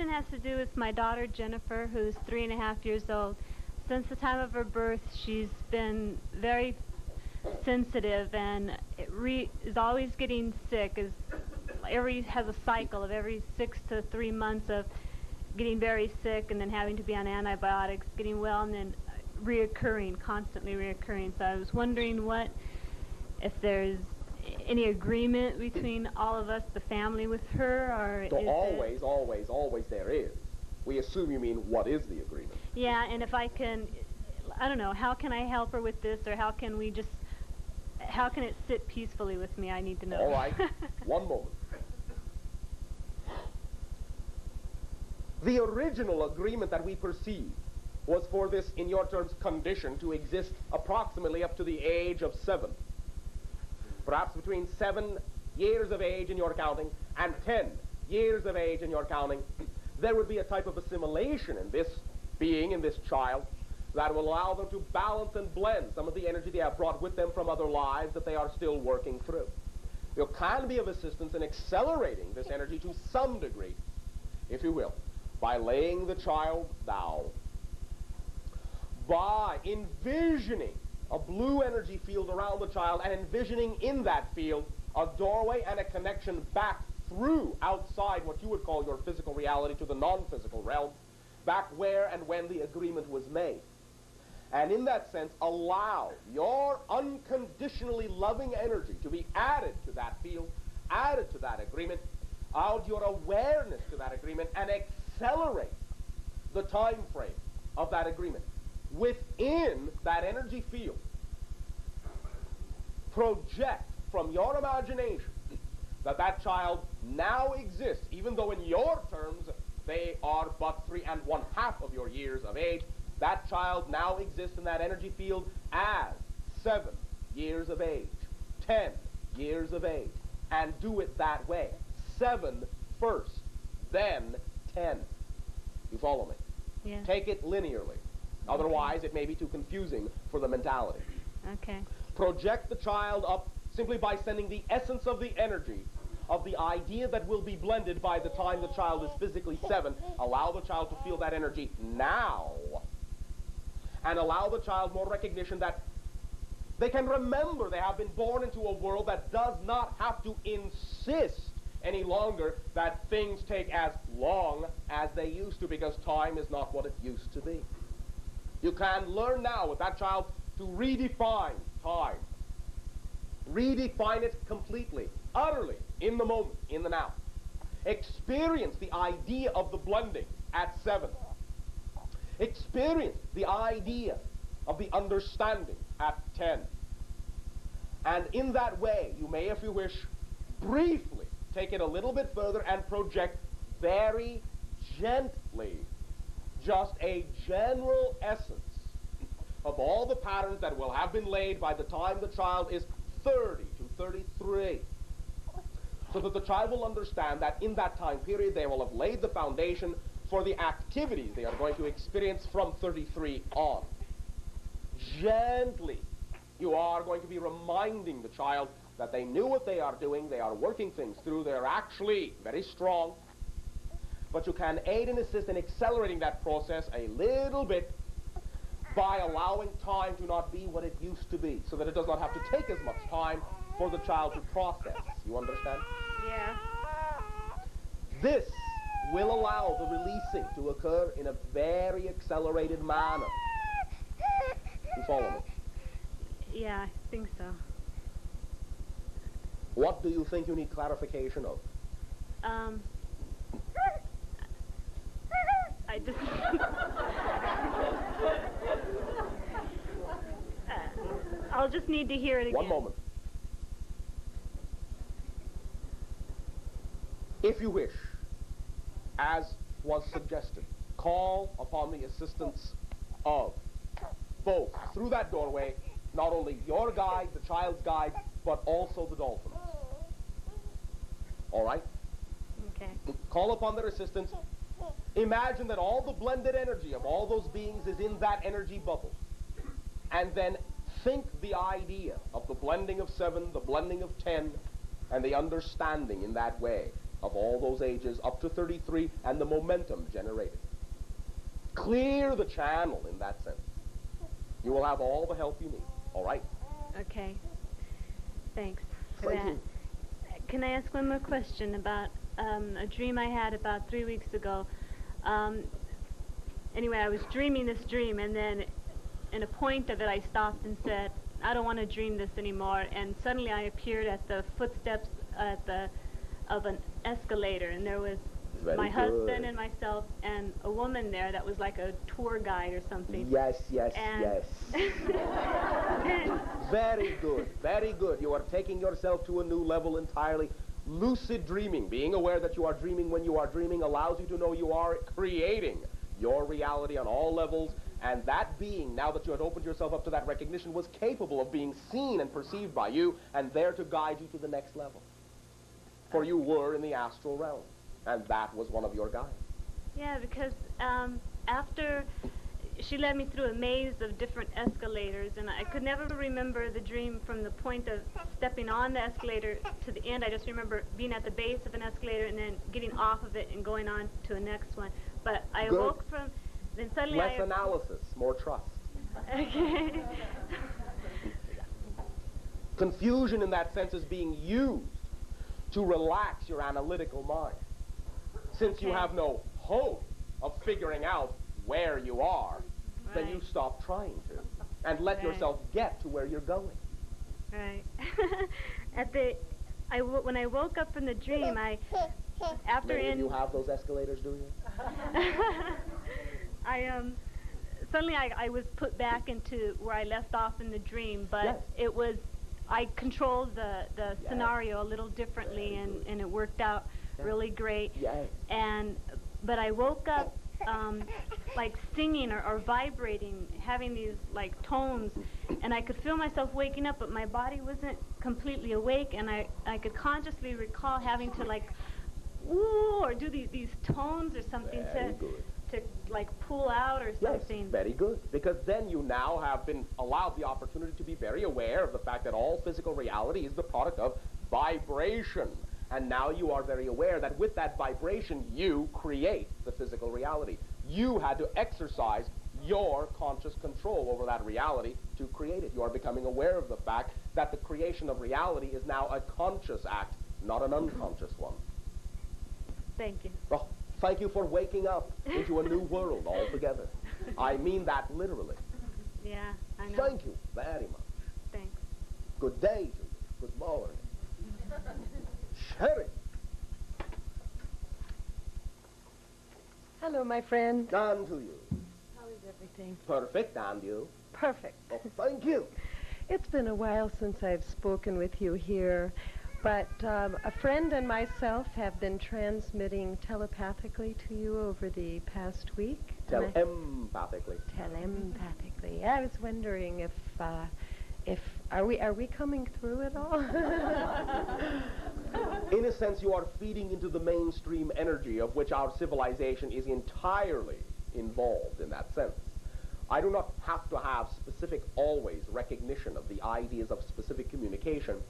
question has to do with my daughter Jennifer, who's 3.5 years old. Since the time of her birth, she's been very sensitive and is always getting sick. Has a cycle of every 6 to 3 months of getting very sick and then having to be on antibiotics, getting well, and then constantly reoccurring. So I was wondering if there's any agreement between all of us, the family, with her, or so always there is. We assume you mean what is the agreement? Yeah, and if I can, I don't know, how can I help her with this, or how can it sit peacefully with me? I need to know. All right, one moment. The original agreement that we perceived was for this, in your terms, condition to exist approximately up to the age of 7. Perhaps between 7 years of age in your counting and 10 years of age in your counting, there would be a type of assimilation in this being, in this child, that will allow them to balance and blend some of the energy they have brought with them from other lives that they are still working through. You can be of assistance in accelerating this energy to some degree, if you will, by laying the child down, by envisioning a blue energy field around the child and envisioning in that field a doorway and a connection back through outside what you would call your physical reality to the non-physical realm, back where and when the agreement was made. And in that sense, allow your unconditionally loving energy to be added to that field, added to that agreement, add your awareness to that agreement, and accelerate the time frame of that agreement. Within that energy field, project from your imagination that child now exists, even though in your terms they are but 3½ of your years of age. That child now exists in that energy field as 7 years of age, 10 years of age, and do it that way. 7 first, then 10. You follow me? Yeah. Take it linearly. Otherwise, it may be too confusing for the mentality. Okay. Project the child up simply by sending the essence of the energy of the idea that will be blended by the time the child is physically 7. Allow the child to feel that energy now. And allow the child more recognition that they can remember they have been born into a world that does not have to insist any longer that things take as long as they used to, because time is not what it used to be. You can learn now with that child to redefine time. Redefine it completely, utterly, in the moment, in the now. Experience the idea of the blending at 7. Experience the idea of the understanding at 10. And in that way, you may, if you wish, briefly take it a little bit further and project very gently just a general essence of all the patterns that will have been laid by the time the child is 30 to 33. So that the child will understand that in that time period they will have laid the foundation for the activities they are going to experience from 33 on. Gently, you are going to be reminding the child that they knew what they are doing, they are working things through, they are actually very strong, but you can aid and assist in accelerating that process a little bit by allowing time to not be what it used to be, so that it does not have to take as much time for the child to process. You understand? Yeah. This will allow the releasing to occur in a very accelerated manner. You follow me? Yeah, I think so. What do you think you need clarification of? I just... I'll just need to hear it again. One moment. If you wish, as was suggested, call upon the assistance of both, through that doorway, not only your guide, the child's guide, but also the dolphins. All right? Okay. Call upon their assistance. Imagine that all the blended energy of all those beings is in that energy bubble. And then think the idea of the blending of 7, the blending of 10, and the understanding in that way. of all those ages up to 33 and the momentum generated. Clear the channel in that sense. You will have all the help you need. All right? Okay. Thanks for Thank that. you. Can I ask one more question about a dream I had about 3 weeks ago? Anyway, I was dreaming this dream, and then in a point of it, I stopped and said, I don't want to dream this anymore. And suddenly I appeared at the footsteps of an escalator, and there was my husband and myself and a woman there that was like a tour guide or something. Yes, yes, And yes. Very good, very good. You are taking yourself to a new level entirely. Lucid dreaming, being aware that you are dreaming when you are dreaming, allows you to know you are creating your reality on all levels, and that being, now that you had opened yourself up to that recognition, was capable of being seen and perceived by you, and there to guide you to the next level. For you were in the astral realm, and that was one of your guides. Yeah, because after she led me through a maze of different escalators, and I could never remember the dream from the point of stepping on the escalator to the end. I just remember being at the base of an escalator and then getting off of it and going on to the next one. But I awoke from, then suddenly Less analysis, more trust. Okay. Confusion in that sense is being used to relax your analytical mind. Since you have no hope of figuring out where you are, then you stop trying to and let yourself get to where you're going. Right. When I woke up from the dream, Many of you have those escalators, do you? Suddenly I was put back into where I left off in the dream, but it was, I controlled the scenario a little differently, and it worked out really great. Yes. But I woke up like singing or vibrating, having these like tones, and I could feel myself waking up, but my body wasn't completely awake, and I could consciously recall having to like, ooh, or do these tones or something to like pull out or something. Yes, very good. Because then you now have been allowed the opportunity to be very aware of the fact that all physical reality is the product of vibration. And now you are very aware that with that vibration, you create the physical reality. You had to exercise your conscious control over that reality to create it. You are becoming aware of the fact that the creation of reality is now a conscious act, not an unconscious one. Thank you. Oh, thank you for waking up into a new world altogether. I mean that literally. Yeah, I know. Thank you very much. Thanks. Good day to you. Good morning. Sherry. Hello, my friend. And to you. How is everything? Perfect, and you? Perfect. Oh, thank you. It's been a while since I've spoken with you here, but a friend and myself have been transmitting telepathically to you over the past week. Telepathically. Telepathically. I was wondering if are we coming through at all? In a sense, you are feeding into the mainstream energy of which our civilization is entirely involved in that sense. I do not have to have specific, always, recognition of the ideas of specific communication.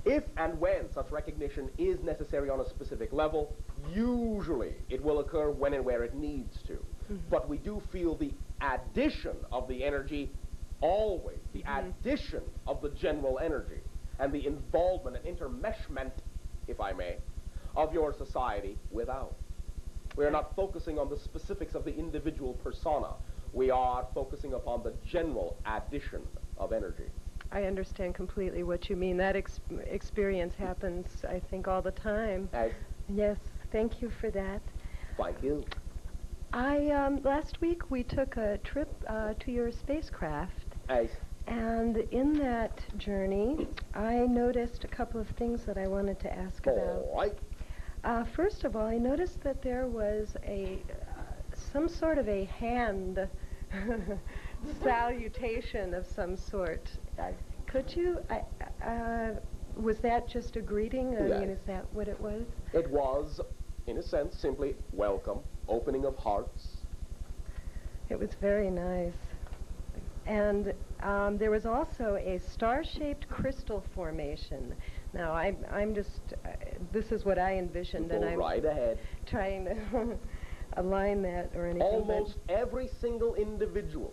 If and when such recognition is necessary on a specific level, usually it will occur when and where it needs to. But we do feel the addition of the energy always, the addition of the general energy, and the involvement and intermeshment, if I may, of your society without. We are not focusing on the specifics of the individual persona. We are focusing upon the general addition of energy. I understand completely what you mean. That experience happens, I think, all the time. Yes, thank you for that. Thank you. Last week we took a trip to your spacecraft. And in that journey, I noticed a couple of things that I wanted to ask about. All right. First of all, I noticed that there was some sort of a hand salutation of some sort. Could you, was that just a greeting? I mean, is that what it was? It was, in a sense, simply welcome, opening of hearts. It was very nice. And there was also a star-shaped crystal formation Now, I'm just, this is what I envisioned, and I'm right ahead. Trying to align that or anything. Almost every single individual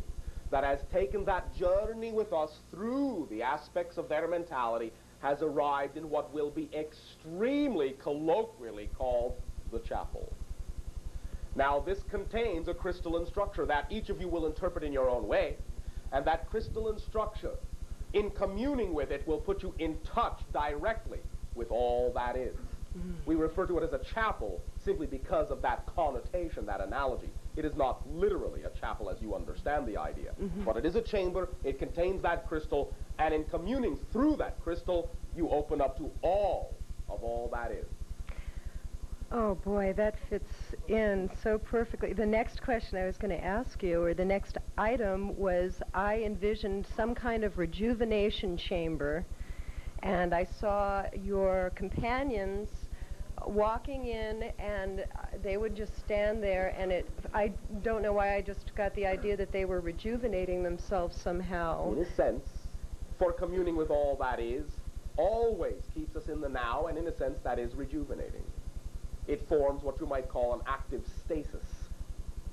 that has taken that journey with us through the aspects of their mentality has arrived in what will be extremely colloquially called the chapel. Now, this contains a crystalline structure that each of you will interpret in your own way, and that crystalline structure, in communing with it, will put you in touch directly with all that is. We refer to it as a chapel simply because of that connotation, that analogy. It is not literally a chapel as you understand the idea, but it is a chamber, it contains that crystal, and in communing through that crystal, you open up to all of all that is. Oh boy, that fits in so perfectly. The next question I was going to ask you, or the next item, was I envisioned some kind of rejuvenation chamber, and I saw your companions walking in, and they would just stand there, and I don't know why I just got the idea that they were rejuvenating themselves somehow. In a sense, for communing with all that is, always keeps us in the now, and in a sense that is rejuvenating. It forms what you might call an active stasis,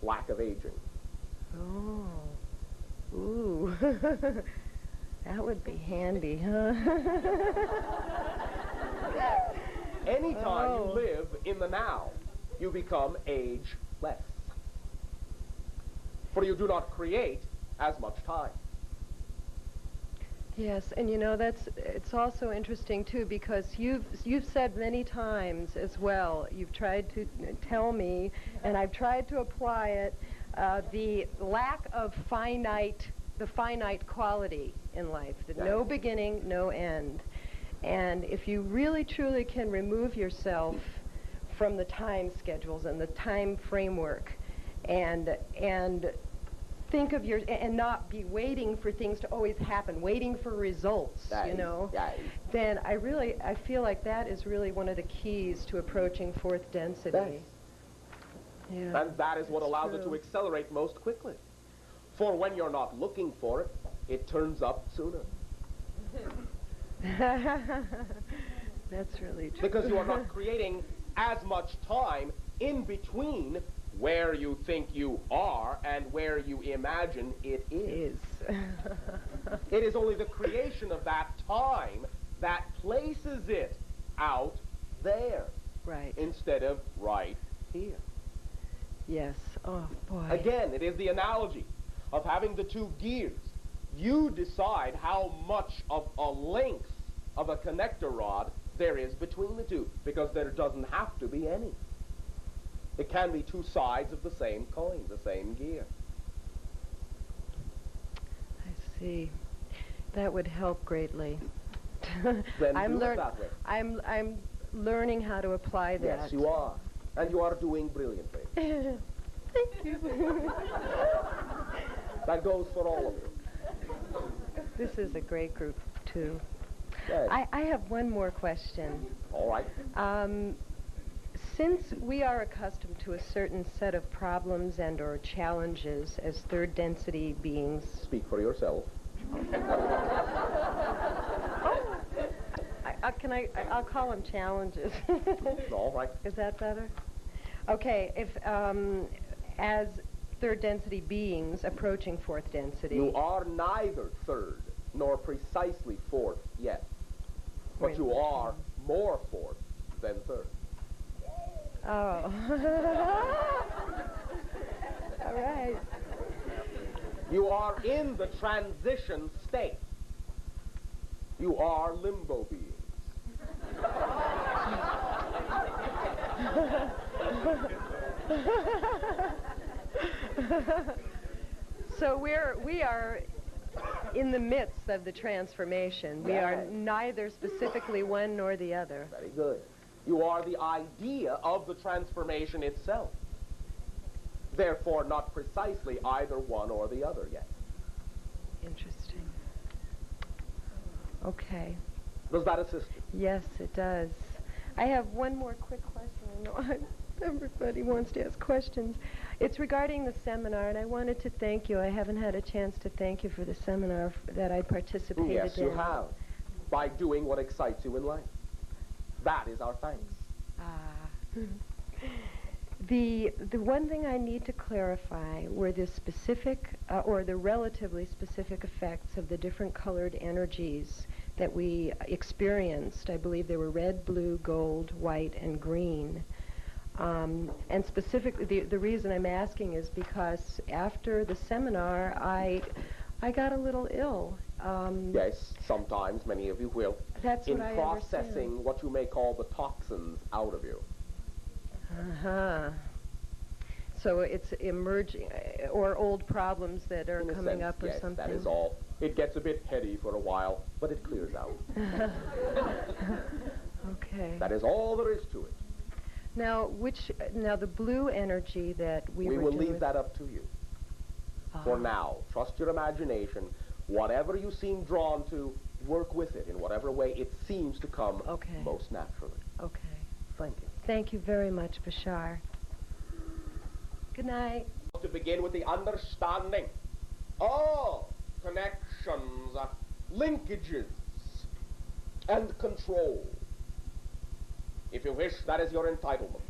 lack of aging. Oh, ooh, that would be handy, huh? Anytime you live in the now, you become ageless. For you do not create as much time. Yes, and you know, it's also interesting too, because you've said many times as well, you've tried to tell me, and I've tried to apply it, the lack of the finite quality in life, that no beginning, no end. And if you really truly can remove yourself from the time schedules and the time framework, and think of and not be waiting for things to always happen, waiting for results, you know, then I feel like that is really one of the keys to approaching fourth density. Yeah, and that is what allows it to accelerate most quickly. For when you're not looking for it, it turns up sooner. That's really true. Because you are not creating as much time in between where you think you are and where you imagine it is. It is only the creation of that time that places it out there. Right. Instead of right here. Yes. Oh, boy. Again, it is the analogy of having the two gears. You decide how much of a length of a connector rod there is between the two, because there doesn't have to be any. It can be two sides of the same coin, the same gear. I see. That would help greatly. Then I'm do it that way. I'm learning how to apply that. Yes, you are. And you are doing brilliantly. Thank you. That goes for all of you. This is a great group, too. Yes. I have one more question. All right. Since we are accustomed to a certain set of problems and or challenges as third density beings... Speak for yourself. I'll call them challenges. All right. Is that better? Okay, if as third density beings approaching fourth density... You are neither third nor precisely fourth yet. But you are more fourth than third. Oh. All right. You are in the transition state. You are limbo beings. So we are in the midst of the transformation. We are neither specifically one nor the other. Very good. You are the idea of the transformation itself. Therefore, not precisely either one or the other yet. Interesting. Okay. Does that assist you? Yes, it does. I have one more quick question. I know everybody wants to ask questions. It's regarding the seminar, and I wanted to thank you. I haven't had a chance to thank you for the seminar that I participated in. Yes, you have. by doing what excites you in life. That is our thanks. The one thing I need to clarify were the specific or the relatively specific effects of the different colored energies that we experienced. I believe they were red, blue, gold, white, and green. And specifically, the reason I'm asking is because after the seminar, I got a little ill. Yes, sometimes many of you will. That's what I in processing what you may call the toxins out of you. Uh-huh. So it's emerging, or old problems that are coming up or yes, something. That is all. It gets a bit heady for a while, but it clears out. Okay. That is all there is to it. Now, the blue energy that we will leave that up to you. For now, trust your imagination. Whatever you seem drawn to, work with it in whatever way it seems to come most naturally. Okay. Thank you. Thank you very much, Bashar. Good night. To begin with the understanding all connections, linkages, and control. If you wish, that is your entitlement.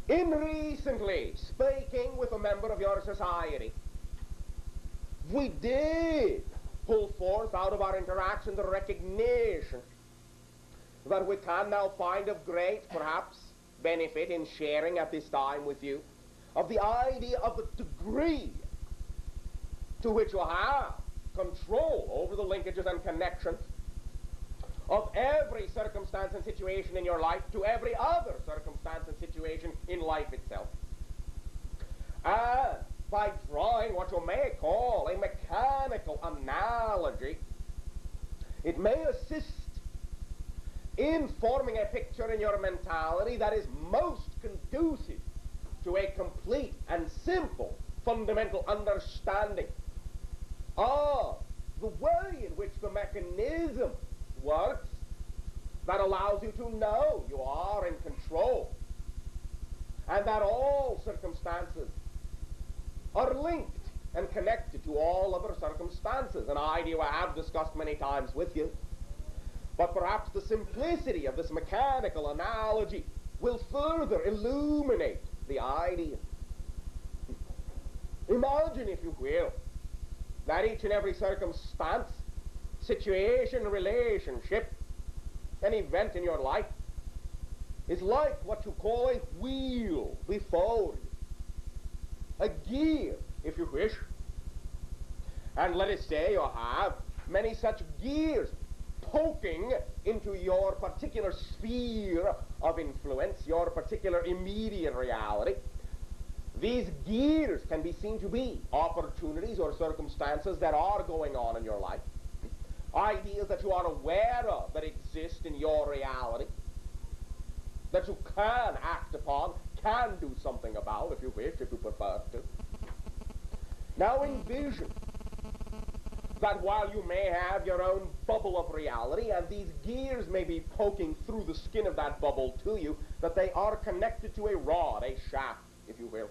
In recently speaking with a member of your society, we did pull forth out of our interaction the recognition that we can now find of great, perhaps, benefit in sharing at this time with you, of the idea of the degree to which you have control over the linkages and connections of every circumstance and situation in your life to every other circumstance and situation in life itself. And by drawing what you may call a mechanical analogy, it may assist in forming a picture in your mentality that is most conducive to a complete and simple fundamental understanding of the way in which the mechanism works that allows you to know you are in control and that all circumstances are linked and connected to all other circumstances, an idea I have discussed many times with you. But perhaps the simplicity of this mechanical analogy will further illuminate the idea. Imagine, if you will, that each and every circumstance, situation, relationship, an event in your life is like what you call a wheel before you, a gear, if you wish. And let us say you have many such gears poking into your particular sphere of influence, your particular immediate reality. These gears can be seen to be opportunities or circumstances that are going on in your life, ideas that you are aware of that exist in your reality, that you can act upon, can do something about, if you wish, if you prefer to. Now envision that while you may have your own bubble of reality, and these gears may be poking through the skin of that bubble to you, that they are connected to a rod, a shaft, if you will.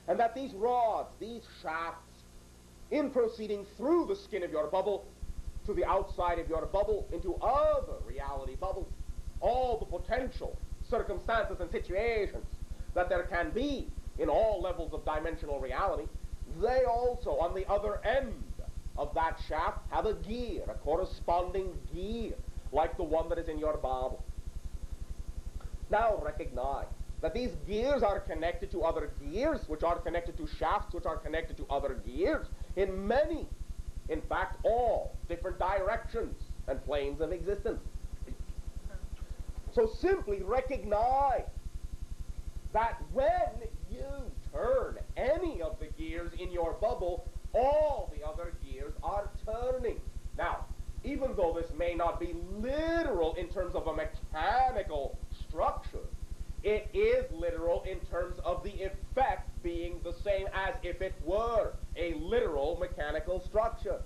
And that these rods, these shafts, in proceeding through the skin of your bubble to the outside of your bubble into other reality bubbles, all the potential circumstances and situations that there can be in all levels of dimensional reality, they also, on the other end of that shaft, have a gear, a corresponding gear, like the one that is in your bubble. Now recognize that these gears are connected to other gears, which are connected to shafts, which are connected to other gears, in many, in fact all, different directions and planes of existence. So simply recognize that when you turn any of the gears in your bubble, all the other gears are turning. Now, even though this may not be literal in terms of a mechanical structure, it is literal in terms of the effect being the same as if it were a literal mechanical structure.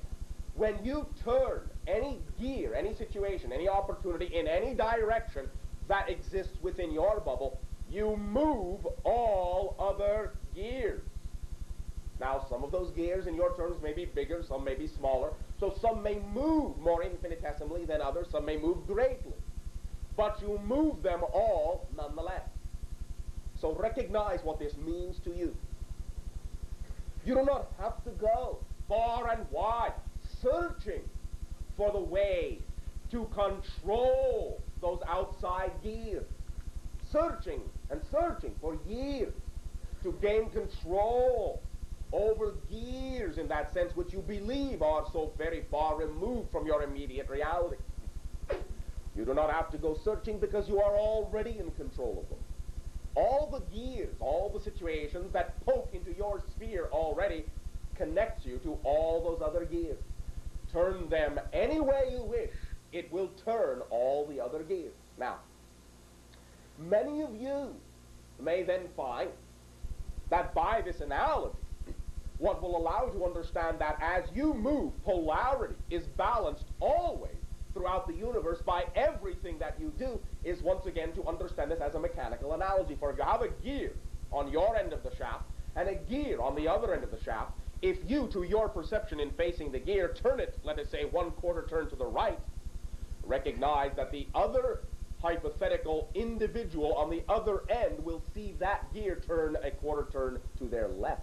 When you turn any gear, any situation, any opportunity in any direction that exists within your bubble, you move all other gears. Now, some of those gears in your terms may be bigger, some may be smaller, So some may move more infinitesimally than others, some may move greatly. But you move them all nonetheless. So recognize what this means to you. You do not have to go far and wide searching for the way to control those outside gears. Searching and searching for years to gain control over gears in that sense which you believe are so very far removed from your immediate reality. You do not have to go searching because you are already in control of them. All the gears, all the situations that poke into your sphere already connects you to all those other gears. Turn them any way you wish, it will turn all the other gears. Now, many of you may then find that by this analogy, what will allow you to understand that as you move, polarity is balanced always throughout the universe by everything that you do, is once again to understand this as a mechanical analogy. For if you have a gear on your end of the shaft and a gear on the other end of the shaft, if you, to your perception in facing the gear, turn it, let us say, 1/4 turn to the right, recognize that the other hypothetical individual on the other end will see that gear turn a 1/4 turn to their left.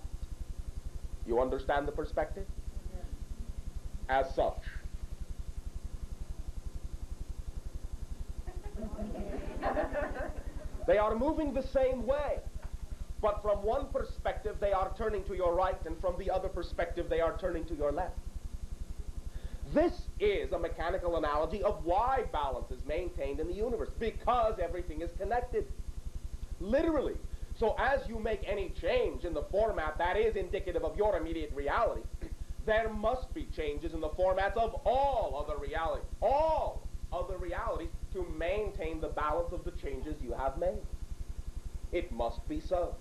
You understand the perspective? As such, they are moving the same way, but from one perspective they are turning to your right, and from the other perspective they are turning to your left. This is a mechanical analogy of why balance is maintained in the universe, because everything is connected. Literally. So as you make any change in the format that is indicative of your immediate reality, there must be changes in the formats of all other realities. All other realities to maintain the balance of the changes you have made. It must be so.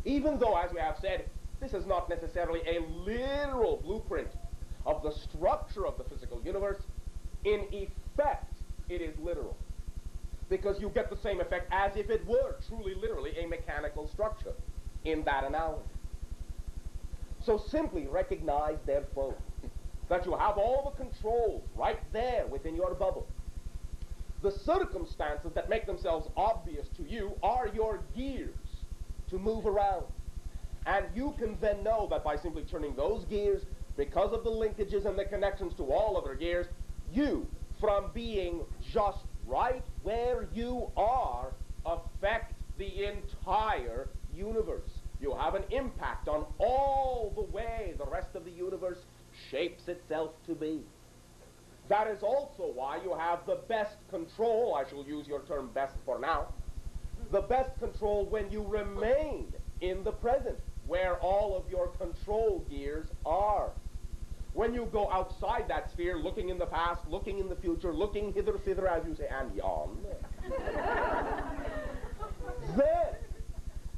Even though, as we have said, this is not necessarily a literal blueprint of the structure of the physical universe, in effect, it is literal. Because you get the same effect as if it were truly, literally, a mechanical structure in that analogy. So simply recognize, therefore, that you have all the controls right there within your bubble. The circumstances that make themselves obvious to you are your gears to move around. And you can then know that by simply turning those gears, because of the linkages and the connections to all other gears, you, from being just right where you are, affect the entire universe. You have an impact on all the way the rest of the universe shapes itself to be. That is also why you have the best control, I shall use your term best for now, the best control when you remain in the present, where all of your control gears are. When you go outside that sphere, looking in the past, looking in the future, looking hither, thither, as you say, and yon, then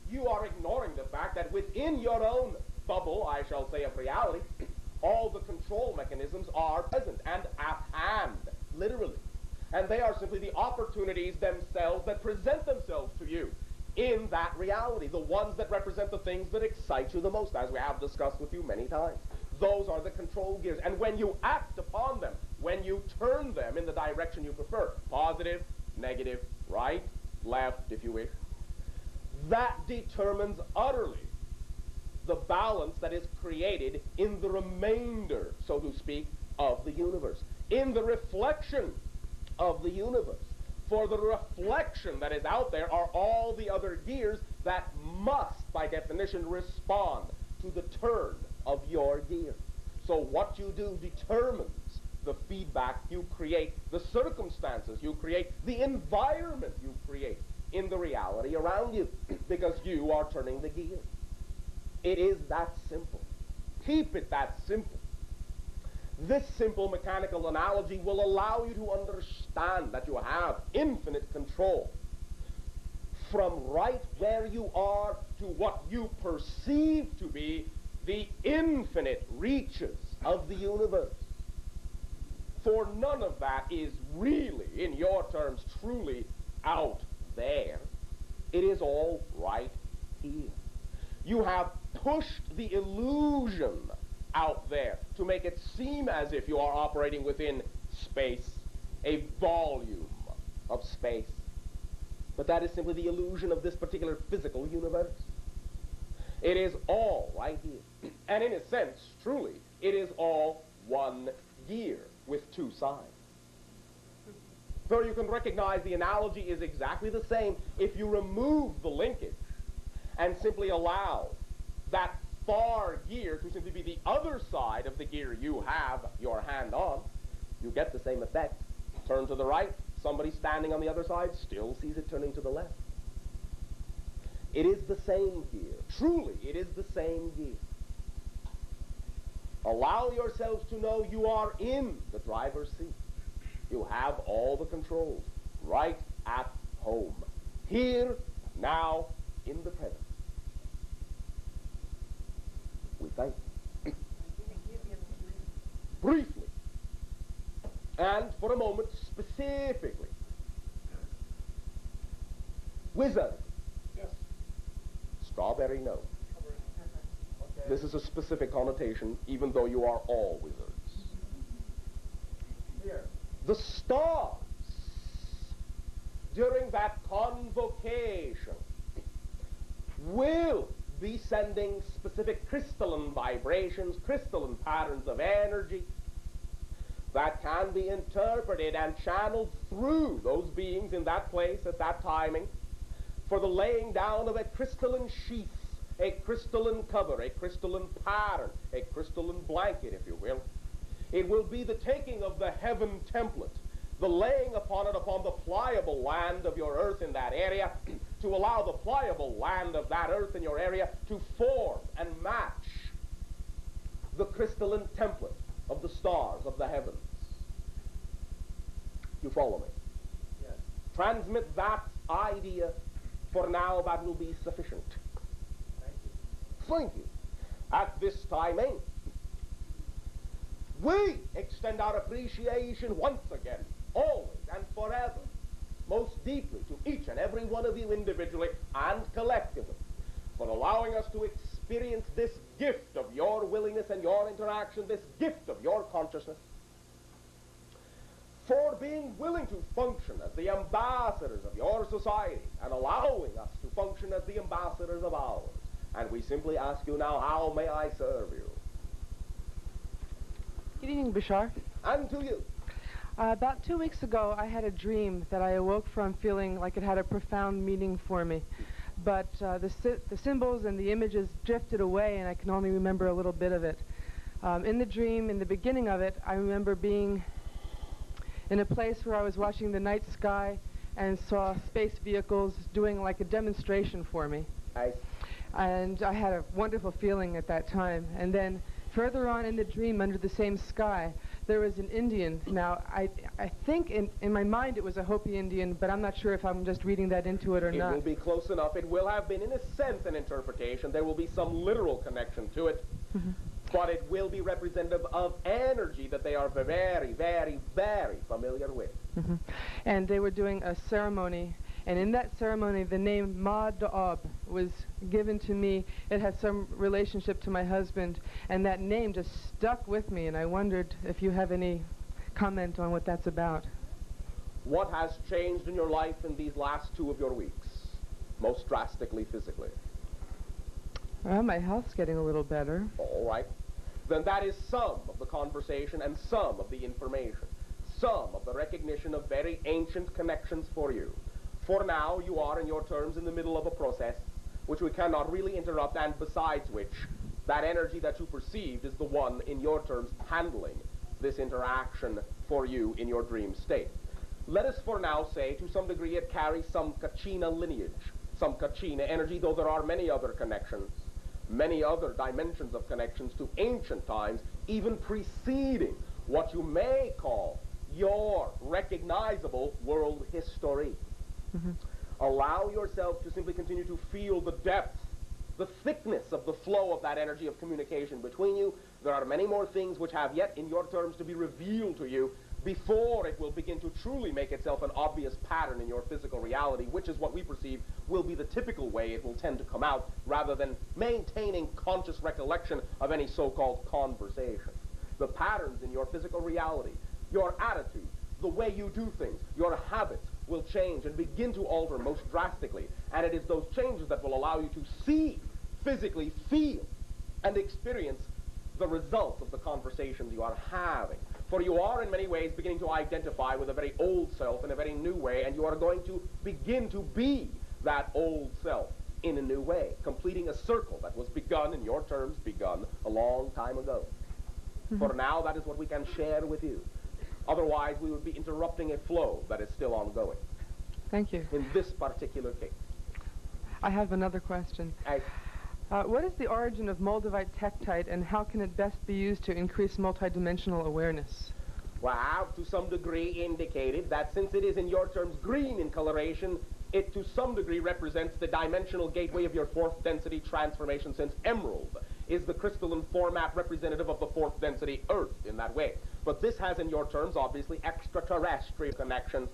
you are ignoring the fact that within your own bubble, I shall say, of reality, all the control mechanisms are present and at hand, literally. And they are simply the opportunities themselves that present themselves to you in that reality, the ones that represent the things that excite you the most, as we have discussed with you many times. Those are the control gears. And when you act upon them, when you turn them in the direction you prefer, positive, negative, right, left, if you wish, that determines utterly the balance that is created in the remainder, so to speak, of the universe, in the reflection of the universe. For the reflection that is out there are all the other gears that must, by definition, respond to the turn of your gear. So what you do determines the feedback you create, the circumstances you create, the environment you create in the reality around you, because you are turning the gear. It is that simple. Keep it that simple. This simple mechanical analogy will allow you to understand that you have infinite control from right where you are to what you perceive to be the infinite reaches of the universe. For none of that is really, in your terms, truly out there. It is all right here. You have pushed the illusion out there to make it seem as if you are operating within space, a volume of space. But that is simply the illusion of this particular physical universe. It is all right here. And in a sense, truly, it is all one gear with two sides. So you can recognize the analogy is exactly the same if you remove the linkage and simply allow that far gear to simply be the other side of the gear you have your hand on. You get the same effect. Turn to the right, somebody standing on the other side still sees it turning to the left. It is the same gear. Truly, it is the same gear. Allow yourselves to know you are in the driver's seat. You have all the controls right at home. Here, now, in the present. We thank you. Briefly, and for a moment specifically, wizard. Yes. Strawberry, no. Okay. This is a specific connotation, even though you are all wizards. Here. The stars, during that convocation, will be sending specific crystalline vibrations, crystalline patterns of energy that can be interpreted and channeled through those beings in that place at that timing for the laying down of a crystalline sheath, a crystalline cover, a crystalline pattern, a crystalline blanket, if you will. It will be the taking of the heaven template, the laying upon it upon the pliable land of your earth in that area, to allow the pliable land of that earth in your area to form and match the crystalline template of the stars of the heavens. You follow me? Yes. Transmit that idea. For now, that will be sufficient. Thank you. Thank you. At this timing, we extend our appreciation once again, always and forever, most deeply to each and every one of you individually and collectively, for allowing us to experience this gift of your willingness and your interaction, this gift of your consciousness, for being willing to function as the ambassadors of your society and allowing us to function as the ambassadors of ours. And we simply ask you now, how may I serve you? Good evening, Bashar. And to you. About 2 weeks ago, I had a dream that I awoke from feeling like it had a profound meaning for me. But the symbols and the images drifted away, and I can only remember a little bit of it. In the dream, in the beginning of it, I remember being in a place where I was watching the night sky and saw space vehicles doing like a demonstration for me. Nice. And I had a wonderful feeling at that time. And then further on in the dream, under the same sky, there was an Indian. Now, I think in my mind it was a Hopi Indian, but I'm not sure if I'm just reading that into it or not. It will be close enough. It will have been, in a sense, an interpretation. There will be some literal connection to it. Mm-hmm. But it will be representative of energy that they are very, very, very familiar with. Mm-hmm. And they were doing a ceremony, and in that ceremony the name Ma Da'ab was given to me. It had some relationship to my husband, and that name just stuck with me, and I wondered if you have any comment on what that's about. What has changed in your life in these last 2 of your weeks, most drastically physically? Well, my health's getting a little better. All right. Then that is some of the conversation and some of the information, some of the recognition of very ancient connections for you. For now, you are, in your terms, in the middle of a process which we cannot really interrupt, and besides which, that energy that you perceived is the one, in your terms, handling this interaction for you in your dream state. Let us for now say, to some degree, it carries some Kachina lineage, some Kachina energy, though there are many other connections, many other dimensions of connections to ancient times, even preceding what you may call your recognizable world history. Mm-hmm. Allow yourself to simply continue to feel the depth, the thickness of the flow of that energy of communication between you. There are many more things which have yet, in your terms, to be revealed to you, before it will begin to truly make itself an obvious pattern in your physical reality, which is what we perceive will be the typical way it will tend to come out, rather than maintaining conscious recollection of any so-called conversation. The patterns in your physical reality, your attitude, the way you do things, your habits will change and begin to alter most drastically. And it is those changes that will allow you to see, physically feel, and experience the results of the conversations you are having. For you are in many ways beginning to identify with a very old self in a very new way, and you are going to begin to be that old self in a new way, completing a circle that was begun, in your terms, begun a long time ago. For now, that is what we can share with you. Otherwise, we would be interrupting a flow that is still ongoing. Thank you. In this particular case. I have another question. What is the origin of Moldavite tektite, and how can it best be used to increase multidimensional awareness? Well, I've to some degree indicated that since it is in your terms green in coloration, it to some degree represents the dimensional gateway of your fourth density transformation, since emerald is the crystalline format representative of the fourth density Earth in that way. But this has in your terms obviously extraterrestrial connections.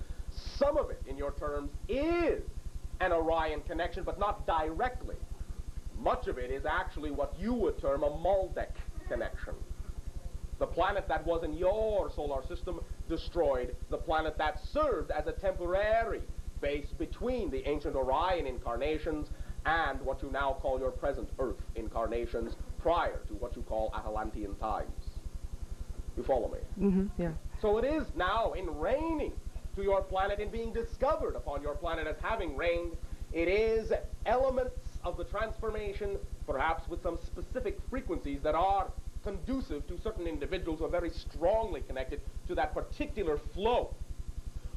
Some of it in your terms is an Orion connection, but not directly. Much of it is actually what you would term a Maldek connection. The planet that was in your solar system destroyed, the planet that served as a temporary base between the ancient Orion incarnations and what you now call your present Earth incarnations, prior to what you call Atalantean times. You follow me? Yeah. So it is now in raining to your planet, in being discovered upon your planet as having rained. It is elements of the transformation, perhaps with some specific frequencies that are conducive to certain individuals who are very strongly connected to that particular flow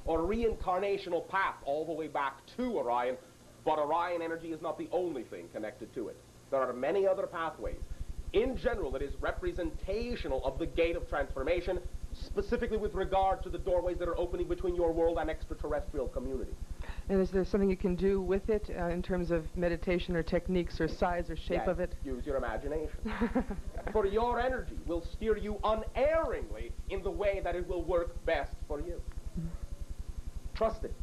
or reincarnational path all the way back to Orion. But Orion energy is not the only thing connected to it. There are many other pathways. In general, it is representational of the gate of transformation, specifically with regard to the doorways that are opening between your world and extraterrestrial community. And is there something you can do with it in terms of meditation or techniques or size or shape of it? Use your imagination. For your energy will steer you unerringly in the way that it will work best for you. Trust it.